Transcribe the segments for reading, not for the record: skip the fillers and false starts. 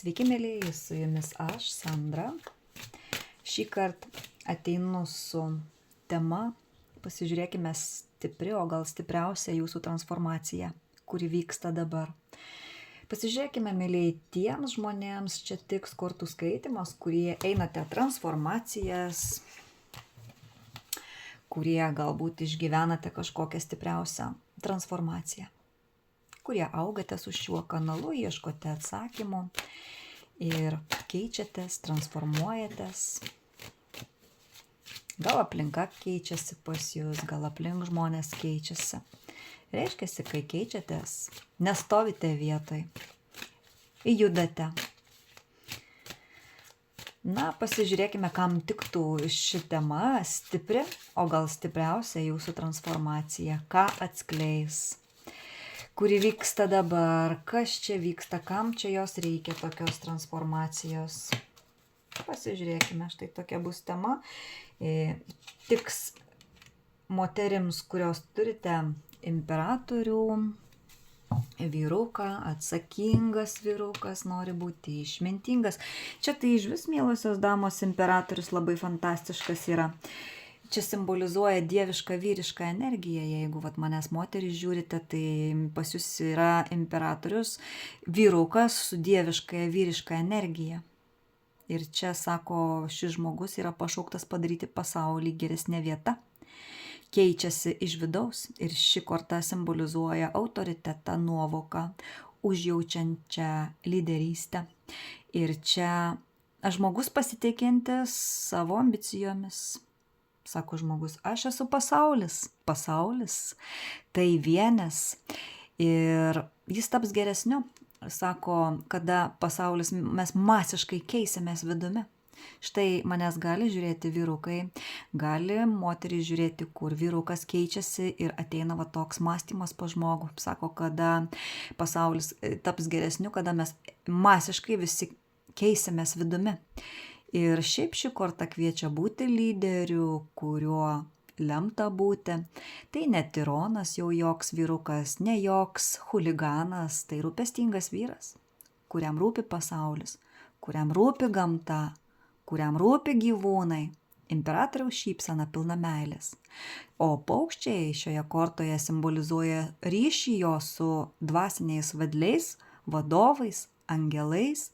Sveiki, mėlyjei, su jumis aš, Sandra. Šį kartą ateinu su tema, pasižiūrėkime stipri, o gal stipriausia jūsų transformacija, kuri vyksta dabar. Pasižiūrėkime, mėlyjei, tiems žmonėms čia tiks kortų skaitimas, kurie einate transformacijas, kurie galbūt išgyvenate kažkokią stipriausią transformaciją, kurie augate su šiuo kanalu, ieškote atsakymų ir keičiatės, transformuojatės. Gal aplinka keičiasi pas jūs, gal aplink žmonės keičiasi. Reiškiasi, kai keičiatės, nestovite vietoj, judate. Na, pasižiūrėkime, kam tiktų ši tema stipri, o gal stipriausia jūsų transformacija, ką atskleis, kuri vyksta dabar, kas čia vyksta, kam čia jos reikia tokios transformacijos. Pasižiūrėkime, štai tokia bus tema. Tiks moterims, kurios turite imperatorių, vyruką, atsakingas vyrukas, nori būti išmintingas. Čia tai iš vis, mielosios damos, imperatorius labai fantastiškas yra. Čia simbolizuoja dievišką vyrišką energiją. Jeigu manęs moterys žiūrite, tai pas jūs yra imperatorius, vyrukas su dieviškąja vyriška energija. Ir čia, sako, šis žmogus yra pašauktas padaryti pasaulį geresnė vieta. Keičiasi iš vidaus ir ši korta simbolizuoja autoritetą, nuovoką, užjaučiančią lyderystę. Ir čia žmogus pasitikintis savo ambicijomis. Sako žmogus, aš esu pasaulis, tai vienis ir jis taps geresniu. Sako, kada pasaulis mes masiškai keisimės vidumi. Štai manęs gali žiūrėti vyrukai, gali moterys žiūrėti, kur vyrukas keičiasi ir ateina toks mąstymas pas žmogų. Sako, kada pasaulis taps geresniu, kada mes masiškai visi keisimės vidumi. Ir šiaip ši korta kviečia būti lyderiu, kuriuo lemta būti. Tai ne tironas jau joks vyrukas, ne joks chuliganas, tai rūpestingas vyras, kuriam rūpi pasaulis, kuriam rūpi gamta, kuriam rūpi gyvūnai. Imperatoriaus šypsena pilna meilės. O paukščiai šioje kortoje simbolizuoja ryšį jo su dvasiniais vedliais, vadovais, angelais.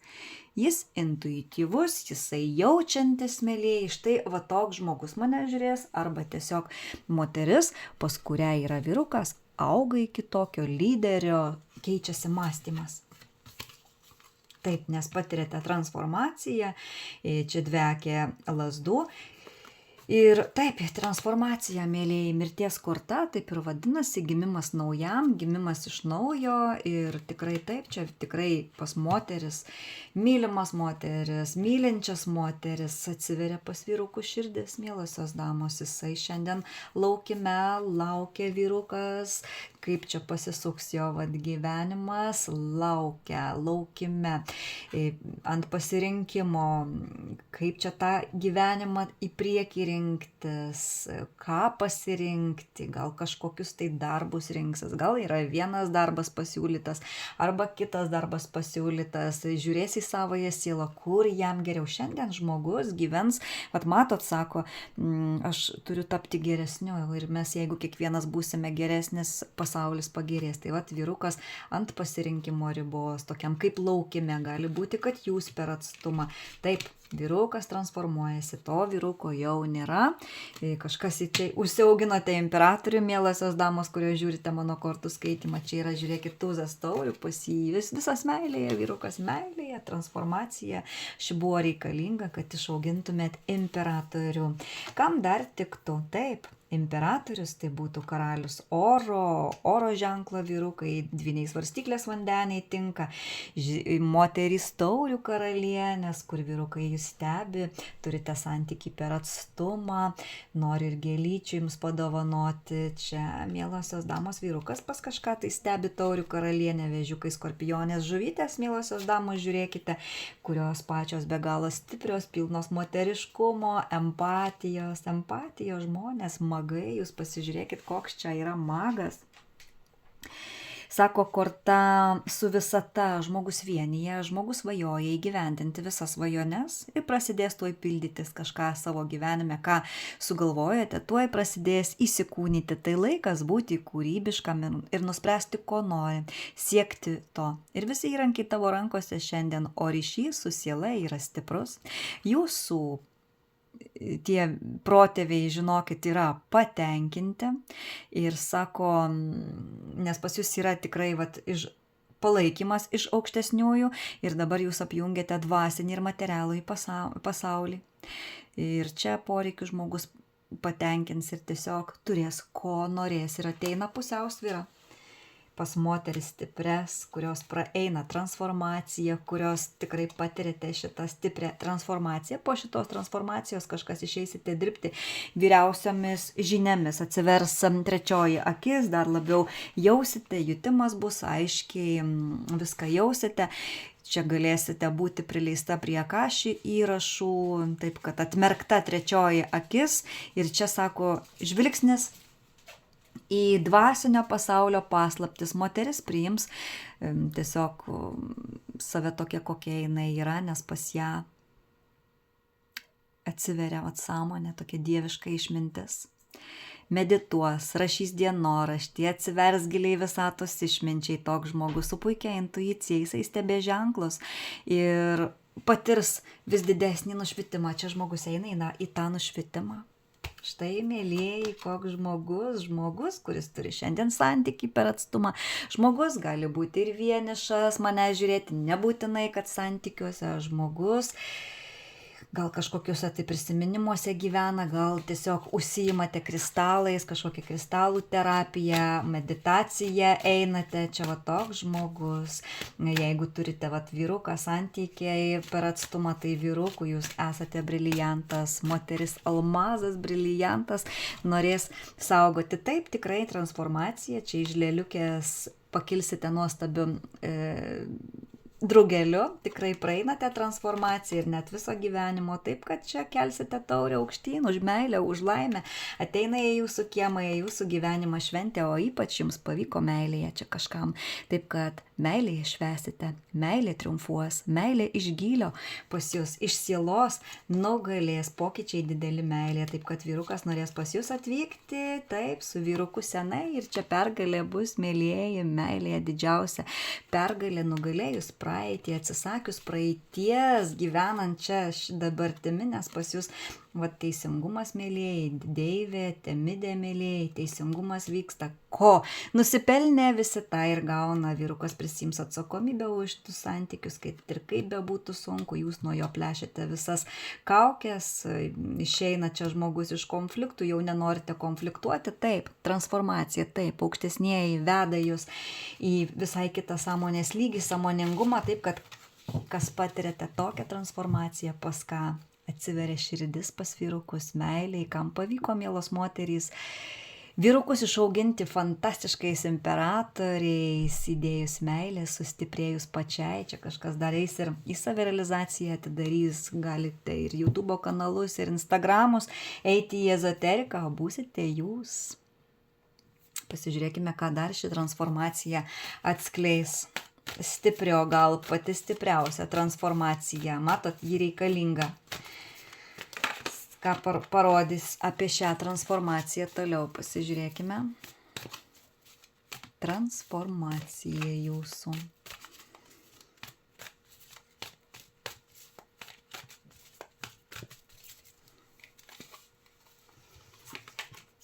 Jis intuityvus, jisai jaučiantis, mėlyjei. Štai toks žmogus mane žiūrės, arba tiesiog moteris, pas kurią yra vyrukas, auga iki tokio lyderio, keičiasi mąstymas. Taip, nes patirėte transformaciją, čia dvekė lazdų. Ir taip, transformacija, mėlyjei, mirties korta, taip ir vadinasi, gimimas naujam, gimimas iš naujo. Ir tikrai taip, čia tikrai pas moteris, mylimas moteris, mylinčias moteris atsiveria pas vyrukų širdis, mielosios damos. Jisai šiandien laukime, laukia vyrukas, kaip čia pasisuks jo gyvenimas, laukime ant pasirinkimo, kaip čia tą gyvenimą į priekį rinktis, ką pasirinkti, gal kažkokius tai darbus rinksis, gal yra vienas darbas pasiūlytas, arba kitas darbas pasiūlytas, žiūrės į savąją sielą, kur jam geriau. Šiandien žmogus gyvens, matot, sako, aš turiu tapti geresniu ir mes, jeigu kiekvienas būsime geresnis, pasaulis pagerės. Tai vyrukas ant pasirinkimo ribos, tokiam kaip laukime, gali būti, kad jūs per atstumą. Taip, vyrukas transformuojasi, to vyruko jau nėra. Kažkas į tai užsiauginote imperatorių, mielosios damos, kurios žiūrite mano kortų skaitimą. Čia yra, žiūrėkit, tūzas taurių, pas jį visas meilėje, vyrukas meilėje, transformacija. Ši buvo reikalinga, kad išaugintumėt imperatorių. Kam dar tiktų? Taip. Imperatorius tai būtų karalius oro ženklo vyrukai, dvyniai svarstyklės vandeniai tinka, moterys taurių karalienės, kur vyrukai jūs stebi, turite santykį per atstumą, nori ir gėlyčių jums padovanoti. Čia, mielosios damos, vyrukas pas kažką tai stebi taurių karalienę, vėžiukai, skorpionės, žuvytės, mielosios damos, žiūrėkite, kurios pačios be galo stiprios, pilnos moteriškumo, empatijos žmonės, magai, jūs pasižiūrėkit, koks čia yra magas. Sako, korta su visata, žmogus vienyje, žmogus svajoja įgyvendinti visas svajones ir prasidės tuoj pildytis kažką savo gyvenime, ką sugalvojate, tuoj prasidės įsikūnyti. Tai laikas būti kūrybiškam ir nuspręsti, ko nori, siekti to. Ir visi įrankiai tavo rankose šiandien, o ryšys su siela yra stiprus. Jūsų tie protėviai, žinokit, yra patenkinti ir sako, nes pas jūs yra tikrai palaikymas iš aukštesniųjų ir dabar jūs apjungiate dvasinį ir materialų į pasaulį. Ir čia poreikių žmogus patenkins ir tiesiog turės, ko norės ir ateina pusiausvyra. Pas moteris stipres, kurios praeina transformaciją, kurios tikrai patirėte šitą stiprią transformaciją. Po šitos transformacijos kažkas išeisite dirbti vyriausiomis žiniomis, atsivers trečioji akis, dar labiau jausite, jutimas bus aiškiai, viską jausite. Čia galėsite būti prileista prie akašį įrašų, taip kad atmerkta trečioji akis ir čia sako žvilgsnis į dvasinio pasaulio paslaptis. Moteris priims tiesiog save tokia, kokia jinai yra, nes pas ją atsiveria sąmonė, tokia dieviška išmintis. Medituos, rašys dienoraštį, atsivers giliai visatos išminčiai, toks žmogus su puikia intuicija, jisai stebė ženklus ir patirs vis didesnį nušvitimą. Čia žmogus eina į tą nušvitimą. Štai, mėlieji, koks žmogus, kuris turi šiandien santykį per atstumą. Žmogus gali būti ir vienišas, mane žiūrėti, nebūtinai, kad santykiuose žmogus gal kažkokiuose tai prisiminimuose gyvena, gal tiesiog užsiimate kristalais, kažkokią kristalų terapiją, meditaciją einate, čia toks žmogus. Jeigu turite vyruką santykiai per atstumą, tai vyrukų jūs esate briliantas, moteris almazas, briliantas, norės saugoti. Taip, tikrai transformacija, čia iš lėliukės pakilsite nuostabiu drugeliu, tikrai praeinate transformaciją ir net viso gyvenimo, taip kad čia kelsite taurę aukštyn, už meilę, už laimę, ateina į jūsų kiemą, į jūsų gyvenimą šventę, o ypač jums pavyko meilėje čia kažkam, taip kad meilėje švęsite, meilė triumfuos, meilė iš gylio pas jūs, iš sielos nugalės, pokyčiai dideli meilė, taip kad vyrukas norės pas jūs atvykti, taip, su vyruku senai ir čia pergalė bus, mėlieji, meilėje didžiausia pergalė nugalėjus praeitį, atsisakius praeities, gyvenant čia dabartimi, nes pas jūs teisingumas, mėlėjai, deivė, temidė, mėlėjai, teisingumas vyksta. Ko? Nusipelnė visi tą ir gauna, vyrukas prisiims atsakomybę už tų santykius, kad ir kaip bebūtų sunku, jūs nuo jo plešite visas kaukės, išeina čia žmogus iš konfliktų, jau nenorite konfliktuoti, taip, transformacija, taip, aukštesnieji veda jūs į visai kitą sąmonės lygį, sąmoningumą, taip kad kas patirėte tokią transformaciją, pas ką atsiveria širdis pas vyrukus, meiliai, kam pavyko, mielos moterys, vyrukus išauginti fantastiškais imperatoriais, įdėjus meilę, sustiprėjus pačiai, čia kažkas dar eis ir į savirealizaciją atidarys, galite ir YouTube kanalus, ir Instagramus, eiti į ezoteriką, būsite jūs. Pasižiūrėkime, ką dar ši transformacija atskleis. Stiprio, gal pati stipriausia transformacija, matot, ji reikalinga. Ką parodys apie šią transformaciją toliau, pasižiūrėkime. Transformacija jūsų.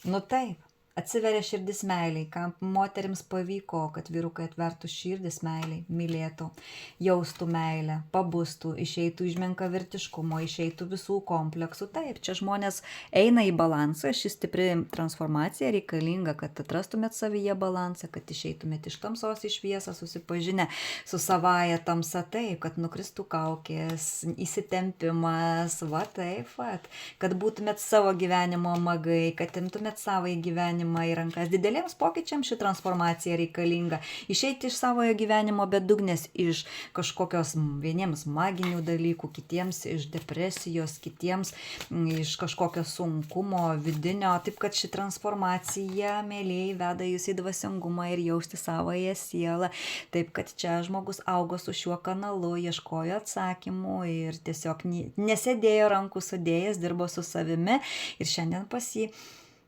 Nu taip. Atsiveria širdis meiliai, kam moterims pavyko, kad vyrukai atvertų širdis meiliai, mylėtų, jaustų meilę, pabustų, išeitų iš menkavertiškumo, išeitų visų kompleksų. Taip, čia žmonės eina į balansą, ši stipri transformacija reikalinga, kad atrastumėt savyje balansą, kad išeitumėt iš tamsos į šviesą, susipažinę su savaja tamsa, taip, kad nukristų kaukės, įsitempimas, taip, kad būtumėt savo gyvenimo magai, kad imtumėt savo į gyvenimą gyvenimą į rankas. Dideliems pokyčiams ši transformacija reikalinga. Išeiti iš savojo gyvenimo bedugnės, iš kažkokios vieniems maginių dalykų, kitiems iš depresijos, kitiems iš kažkokio sunkumo vidinio. Taip kad ši transformacija, mėlyjei, veda jūs į dvasingumą ir jausti savoje sielą. Taip kad čia žmogus augo su šiuo kanalu, ieškojo atsakymų ir tiesiog nesėdėjo rankų sudėjęs, dirbo su savimi ir šiandien pas jį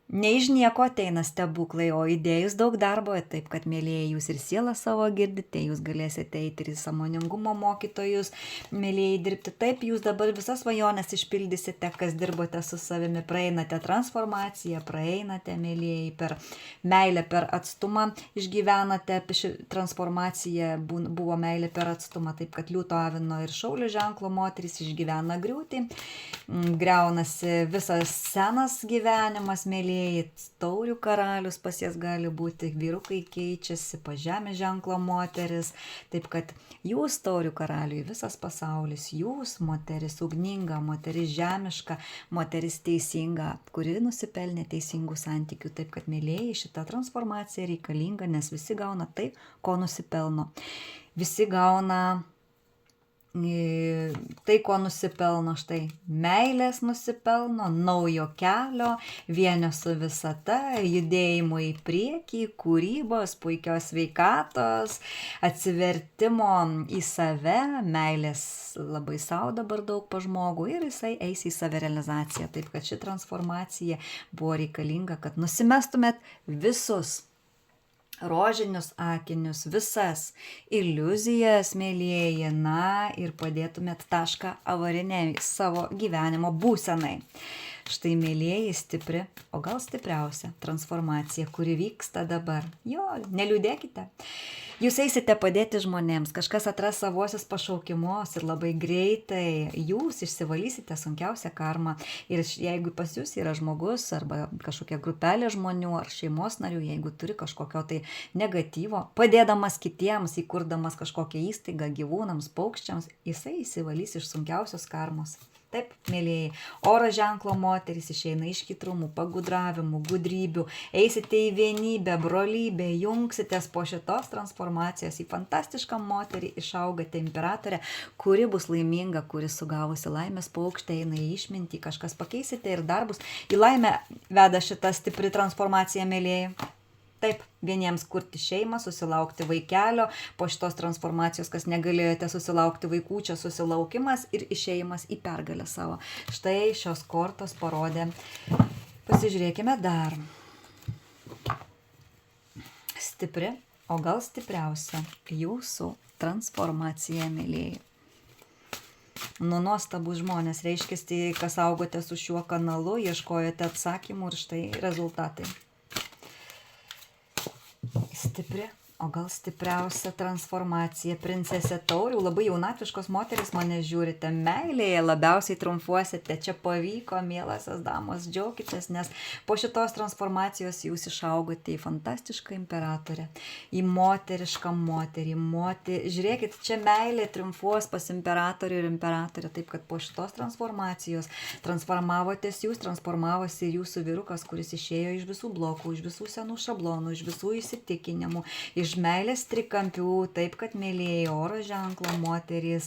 ne iš nieko ateina stebuklai, o įdėjus daug darbo, taip kad, mėlyjei, jūs ir sielą savo girdite, jūs galėsite eiti ir į sąmoningumo mokytojus, mėlyjei, dirbti taip, jūs dabar visas svajones išpildysite, kas dirbote su savimi, praeinate transformaciją, praeinate, mėlyjei, per meilę, per atstumą išgyvenate, ši transformacija buvo meilė per atstumą, taip kad Liūto, Avino ir Šaulio ženklo moterys išgyvena griūtį, griaunasi visas senas gyvenimas, mėlyjei, taurių karalius pas jas gali būti, vyrukai keičiasi, pas žemės ženklo moteris, taip kad jūs taurių karaliui visas pasaulis, jūs moteris ugninga, moteris žemiška, moteris teisinga, kuri nusipelnė teisingų santykių, taip kad, mėlyjei, šita transformacija reikalinga, nes visi gauna tai, ko nusipelno. Visi gauna tai, ko nusipelno, štai meilės nusipelno, naujo kelio, vienio su visata, judėjimo į priekį, kūrybos, puikios sveikatos, atsivertimo į save, meilės labai savo dabar daug pa žmogų ir jisai eis į savirealizaciją. Taip kad ši transformacija buvo reikalinga, kad nusimestumėt visus rožinius akinius, visas iliuzijas, mėlyjei, ir padėtumėt tašką avariniai savo gyvenimo būsenai. Štai, mėlyjei, stipri, o gal stipriausia transformacija, kuri vyksta dabar. Jo, neliūdėkite. Jūs eisite padėti žmonėms, kažkas atras savosius pašaukimus ir labai greitai jūs išsivalysite sunkiausią karmą. Ir jeigu pas jūs yra žmogus arba kažkokia grupelė žmonių ar šeimos narių, jeigu turi kažkokio tai negatyvo, padėdamas kitiems, įkurdamas kažkokią įstaigą gyvūnams, paukščiams, jisai išsivalys iš sunkiausios karmos. Taip, mėlyjei, oro ženklo moteris išeina iš kitrumų, pagudravimų, gudrybių, eisite į vienybę, brolybę, jungsitės po šitos transformacijos į fantastišką moterį, išaugate imperatorę, kuri bus laiminga, kuri sugavusi laimės paukštę, eina į išmintį, kažkas pakeisite ir darbus. Į laimę veda šita stipri transformacija, mėlyjei. Taip, vieniems kurti šeimą, susilaukti vaikelio, po šitos transformacijos, kas negalėjote susilaukti vaikų, čia susilaukimas ir išėjimas į pergalę savo. Štai šios kortos parodė. Pasižiūrėkime dar. Stipri, o gal stipriausia jūsų transformacija, mėlyjei. Nuostabus žmonės, reiškia, kas augote su šiuo kanalu, ieškojate atsakymų ir štai rezultatai. Stipri, o gal stipriausia transformacija, princesė taurių, labai jaunatviškos moteris mane žiūrite, meilėje labiausiai triumfuosite, čia pavyko, mielasios damos, džiaukitės, nes po šitos transformacijos jūs išaugote į fantastišką imperatorę, į moterišką moterį, žiūrėkit, čia meilė triumfuos pas imperatorių ir imperatorę, taip kad po šitos transformacijos transformavotės jūs, transformavosi ir jūsų vyrukas, kuris išėjo iš visų blokų, iš visų senų šablonų, iš visų įsitikinimų, iš meilės trikampių, taip kad, mėlyjei, oro ženklo moterys,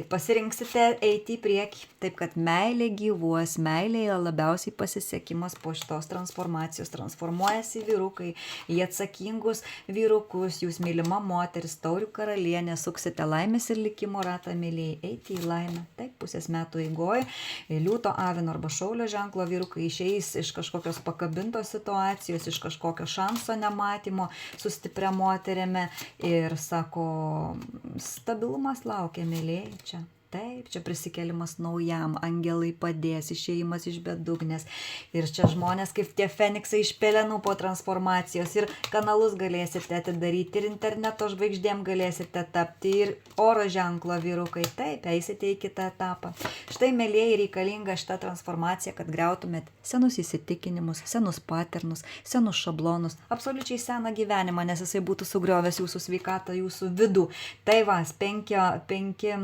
pasirinksite eiti į priekį, taip kad meilė gyvuos, meilėje labiausiai pasisekimas po šitos transformacijos, transformuojasi vyrukai į atsakingus vyrukus, jūs mylima moteris, taurių karalienė, suksite laimės ir likimo ratą, mėlyjei, eiti į laimę. Taip, pusės metų eigoje Liūto, Avino arba Šaulio ženklo vyrukai išeis iš kažkokios pakabintos situacijos, iš kažkokio šanso nematymo, stipria moterimi ir sako, stabilumas laukia, mėlyjei, čia. Taip, čia prisikėlimas naujam, angelai padės, išėjimas iš bedugnės. Ir čia žmonės kaip tie feniksai iš pelenų po transformacijos. Ir kanalus galėsite atidaryti, ir interneto žvaigždėm galėsite tapti, ir oro ženklo vyrukai. Taip, eisite į kitą etapą. Štai, mėlyjei, reikalinga šita transformacija, kad griautumėt senus įsitikinimus, senus paternus, senus šablonus, absoliučiai seną gyvenimą, nes jisai būtų sugriovęs jūsų sveikatą, jūsų vidų. Tai vas, penki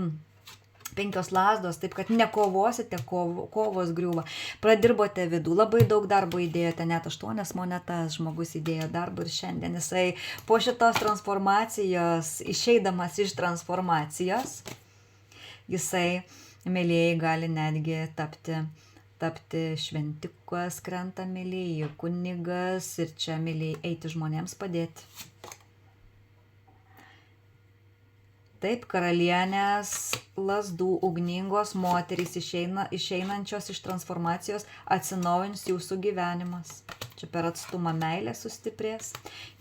5 lazdos, taip kad nekovosite, kovos griūva. Pradirbote vidų, labai daug darbo įdėjote, net 8 monetas žmogus įdėjo darbo ir šiandien jisai po šitos transformacijos, išeidamas iš transformacijos, jisai, mėlėjai, gali netgi tapti šventikas, krenta mėlėjai, kunigas ir čia mėlėjai eiti žmonėms padėti. Taip, karalienės lazdų ugningos moterys išeinančios iš transformacijos atsinaujins jūsų gyvenimas. Čia per atstumą meilė sustiprės,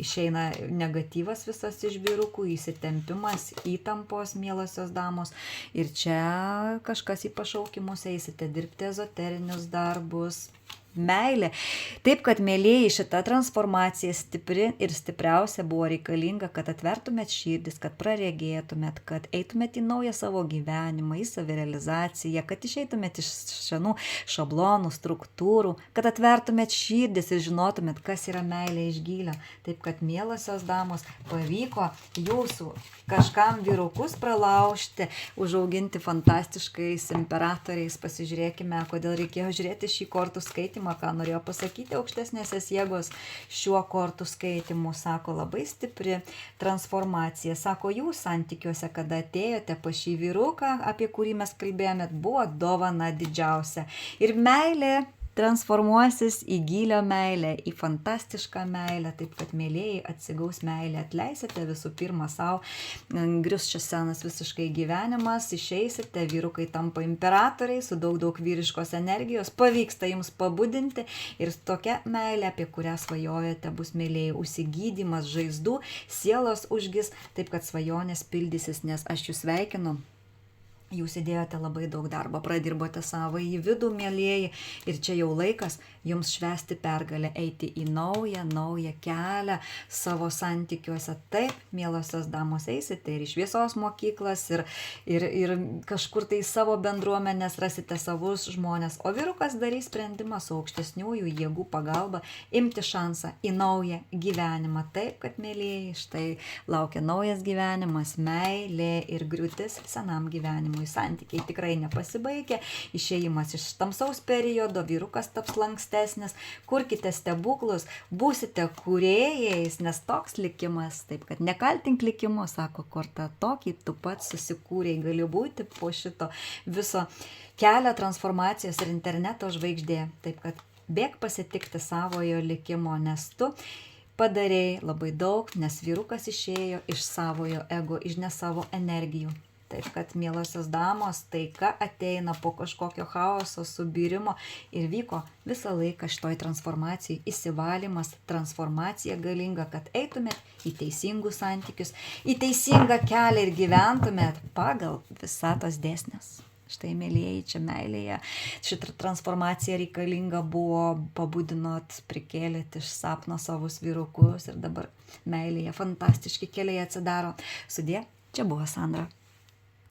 išeina negatyvas visas iš vyrukų, įsitempimas, įtampos, mielosios damos. Ir čia kažkas į pašaukimus eisite dirbti ezoterinius darbus. Meilė. Taip, kad mėlėjai šita transformacija stipri ir stipriausia buvo reikalinga, kad atvertumėt širdis, kad praregėtumėt, kad eitumėt į naują savo gyvenimą, į savirealizaciją, kad išeitumėt iš senų šablonų, struktūrų, kad atvertumėt širdis ir žinotumėt, kas yra meilė iš gylio. Taip, kad mielosios damos pavyko jūsų kažkam vyrukus pralaužti, užauginti fantastiškais imperatoriais. Pasižiūrėkime, kodėl reikėjo žiūrėti šį kortų skaitimą, ką norėjo pasakyti aukštesnėsios jėgos šiuo kortų skaitimu. Sako, labai stipri transformacija. Sako, jūs santykiuose, kada atėjote pas šį vyruką, apie kurį mes kalbėjome, buvo dovana didžiausia. Ir meilė transformuosis į gylio meilę, į fantastišką meilę, taip kad mėlėjai atsigaus meilę, atleisite visų pirma savo, grius čia senas visiškai gyvenimas, išeisite, vyrukai tampa imperatoriai su daug vyriškos energijos, pavyksta jums pabudinti ir tokia meilė, apie kurią svajojate, bus mėlėjai, užsigydymas žaizdų, sielos užgis, taip kad svajonės pildysis, nes aš jūs sveikinu. Jūs įdėjote labai daug darbo, pradirbote savo į vidų, mėlėjai, ir čia jau laikas jums švęsti pergalę, eiti į naują kelią savo santykiuose. Taip, mielosios damos, eisite ir į šviesos mokyklas, ir kažkur tai savo bendruomenės rasite savus žmonės, o vyrukas darys sprendimą su aukštesniųjų jėgų pagalba imti šansą į naują gyvenimą. Taip, kad mėlėjai, štai laukia naujas gyvenimas, meilė ir griūtis senam gyvenimui. Santykiai tikrai nepasibaigė, išėjimas iš tamsaus periodo, vyrukas taps lankstesnis, kurkite stebuklus, būsite kūrėjais, nes toks likimas, taip kad nekaltink likimo, sako korta, tokį tu pats susikūrei, gali būti po šito viso kelio transformacijos ir interneto žvaigždė, taip kad bėk pasitikti savojo likimo, nes tu padarei labai daug, nes vyrukas išėjo iš savojo ego, iš ne savo energijų. Taip kad, mielosios damos, taika ateina po kažkokio chaoso, subirimo ir vyko visą laiką šitoj transformacijai įsivalymas, transformacija galinga, kad eitumėt į teisingus santykius, į teisingą kelią ir gyventumėt pagal visatos dėsnius. Štai, mėlėjai, čia meilėje, šitą transformacija reikalinga buvo, pabudinot, prikėlėt iš sapno savus vyrukus ir dabar meilėje fantastiški keliai atsidaro. Sudie, čia buvo Sandra.